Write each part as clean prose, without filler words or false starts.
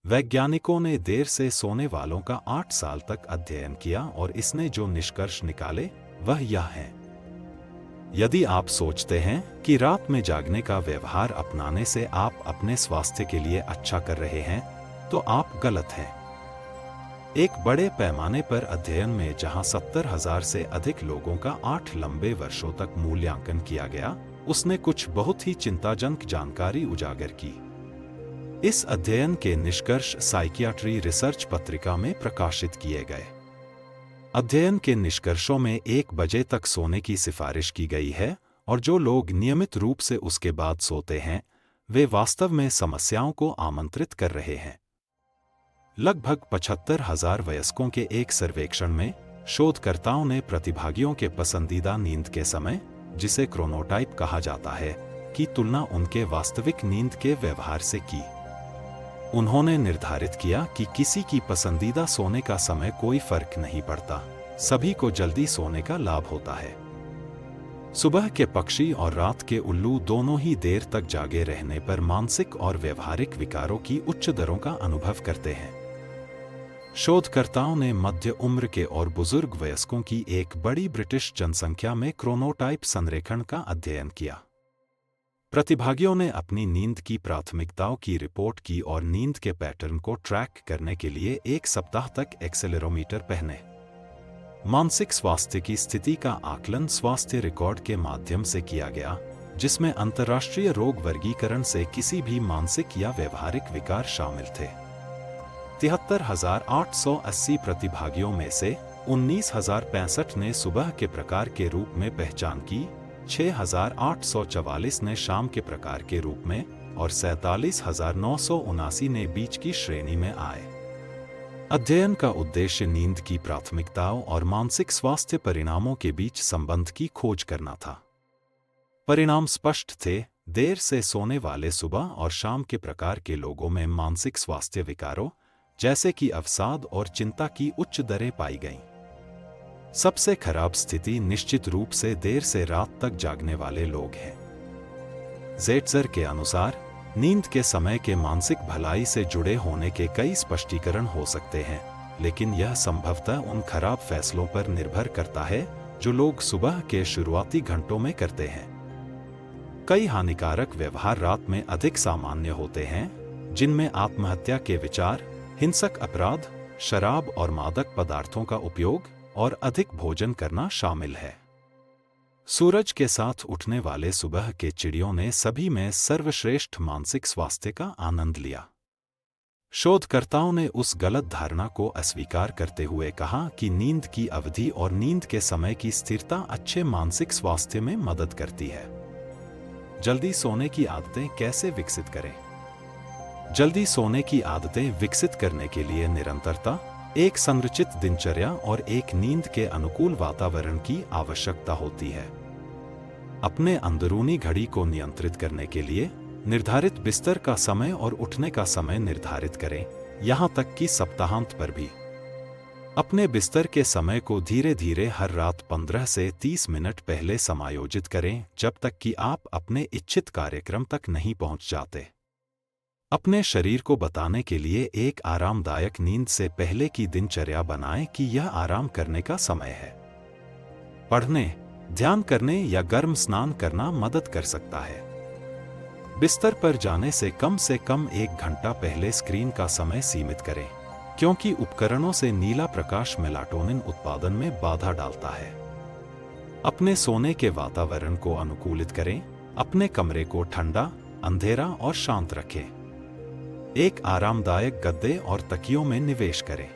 वैज्ञानिकों ने देर से सोने वालों का 8 साल तक अध्ययन किया और इसने जो निष्कर्ष निकाले वह यह है। यदि आप सोचते हैं कि रात में जागने का व्यवहार अपनाने से आप अपने स्वास्थ्य के लिए अच्छा कर रहे हैं, तो आप गलत हैं। एक बड़े पैमाने पर अध्ययन में जहां 70,000 से अधिक लोगों का 8 लंबे वर्षों तक मूल्यांकन किया गया, उसने कुछ बहुत ही चिंताजनक जानकारी उजागर की। इस अध्ययन के निष्कर्ष साइकियाट्री रिसर्च पत्रिका में प्रकाशित किए गए। अध्ययन के निष्कर्षों में 1 बजे तक सोने की सिफारिश की गई है और जो लोग नियमित रूप से उसके बाद सोते हैं, वे वास्तव में समस्याओं को आमंत्रित कर रहे हैं। लगभग 75,000 वयस्कों के एक सर्वेक्षण में शोधकर्ताओं ने प्रतिभागियों के पसंदीदा नींद के समय, जिसे क्रोनोटाइप कहा जाता है, की तुलना उनके वास्तविक नींद के व्यवहार से की। उन्होंने निर्धारित किया कि किसी की पसंदीदा सोने का समय कोई फर्क नहीं पड़ता, सभी को जल्दी सोने का लाभ होता है। सुबह के पक्षी और रात के उल्लू दोनों ही देर तक जागे रहने पर मानसिक और व्यवहारिक विकारों की उच्च दरों का अनुभव करते हैं। शोधकर्ताओं ने मध्य उम्र के और बुजुर्ग वयस्कों की एक बड़ी ब्रिटिश जनसंख्या में क्रोनोटाइप संरेखण का अध्ययन किया। प्रतिभागियों ने अपनी नींद की प्राथमिकताओं की रिपोर्ट की और नींद के पैटर्न को ट्रैक करने के लिए 1 सप्ताह तक एक्सेलेरोमीटर पहने। मानसिक स्वास्थ्य की स्थिति का आकलन स्वास्थ्य रिकॉर्ड के माध्यम से किया गया, जिसमें अंतर्राष्ट्रीय रोग वर्गीकरण से किसी भी मानसिक या व्यवहारिक विकार शामिल थे। 73,880 प्रतिभागियों में से 19,065 ने सुबह के प्रकार के रूप में पहचान की, 6,844 ने शाम के प्रकार के रूप में और 47,979 ने बीच की श्रेणी में आए। अध्ययन का उद्देश्य नींद की प्राथमिकताओं और मानसिक स्वास्थ्य परिणामों के बीच संबंध की खोज करना था। परिणाम स्पष्ट थे। देर से सोने वाले सुबह और शाम के प्रकार के लोगों में मानसिक स्वास्थ्य विकारों जैसे कि अवसाद और चिंता की उच्च दरें पाई गईं। सबसे खराब स्थिति निश्चित रूप से देर से रात तक जागने वाले लोग हैं। ज़ेटज़र के अनुसार नींद के समय के मानसिक भलाई से जुड़े होने के कई स्पष्टीकरण हो सकते हैं, लेकिन यह संभवतः उन खराब फैसलों पर निर्भर करता है जो लोग सुबह के शुरुआती घंटों में करते हैं। कई हानिकारक व्यवहार रात में अधिक सामान्य होते हैं, जिनमें आत्महत्या के विचार, हिंसक अपराध, शराब और मादक पदार्थों का उपयोग और अधिक भोजन करना शामिल है। सूरज के साथ उठने वाले सुबह के चिड़ियों ने सभी में सर्वश्रेष्ठ मानसिक स्वास्थ्य का आनंद लिया। शोधकर्ताओं ने उस गलत धारणा को अस्वीकार करते हुए कहा कि नींद की अवधि और नींद के समय की स्थिरता अच्छे मानसिक स्वास्थ्य में मदद करती है। जल्दी सोने की आदतें कैसे विकसित करें? जल्दी सोने की आदतें विकसित करने के लिए निरंतरता, एक संरचित दिनचर्या और एक नींद के अनुकूल वातावरण की आवश्यकता होती है। अपने अंदरूनी घड़ी को नियंत्रित करने के लिए निर्धारित बिस्तर का समय और उठने का समय निर्धारित करें, यहां तक कि सप्ताहांत पर भी। अपने बिस्तर के समय को धीरे धीरे हर रात 15 से 30 मिनट पहले समायोजित करें, जब तक कि आप अपने इच्छित कार्यक्रम तक नहीं पहुंच जाते। अपने शरीर को बताने के लिए एक आरामदायक नींद से पहले की दिनचर्या बनाएं कि यह आराम करने का समय है। पढ़ने, ध्यान करने या गर्म स्नान करना मदद कर सकता है। बिस्तर पर जाने से कम 1 घंटा पहले स्क्रीन का समय सीमित करें, क्योंकि उपकरणों से नीला प्रकाश मेलाटोनिन उत्पादन में बाधा डालता है। अपने सोने के वातावरण को अनुकूलित करें। अपने कमरे को ठंडा, अंधेरा और शांत रखें। एक आरामदायक गद्दे और तकियों में निवेश करें।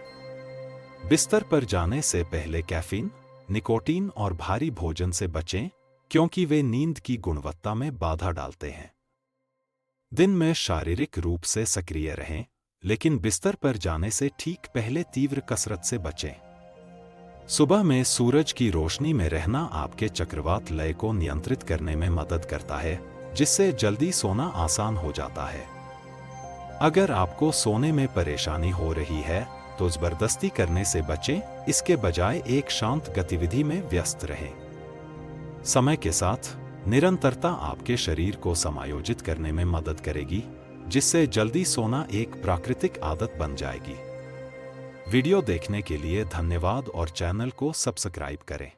बिस्तर पर जाने से पहले कैफीन, निकोटीन और भारी भोजन से बचें, क्योंकि वे नींद की गुणवत्ता में बाधा डालते हैं। दिन में शारीरिक रूप से सक्रिय रहें, लेकिन बिस्तर पर जाने से ठीक पहले तीव्र कसरत से बचें। सुबह में सूरज की रोशनी में रहना आपके चक्रवात लय को नियंत्रित करने में मदद करता है, जिससे जल्दी सोना आसान हो जाता है। अगर आपको सोने में परेशानी हो रही है, तो जबरदस्ती करने से बचें, इसके बजाय एक शांत गतिविधि में व्यस्त रहें। समय के साथ निरंतरता आपके शरीर को समायोजित करने में मदद करेगी, जिससे जल्दी सोना एक प्राकृतिक आदत बन जाएगी। वीडियो देखने के लिए धन्यवाद और चैनल को सब्सक्राइब करें।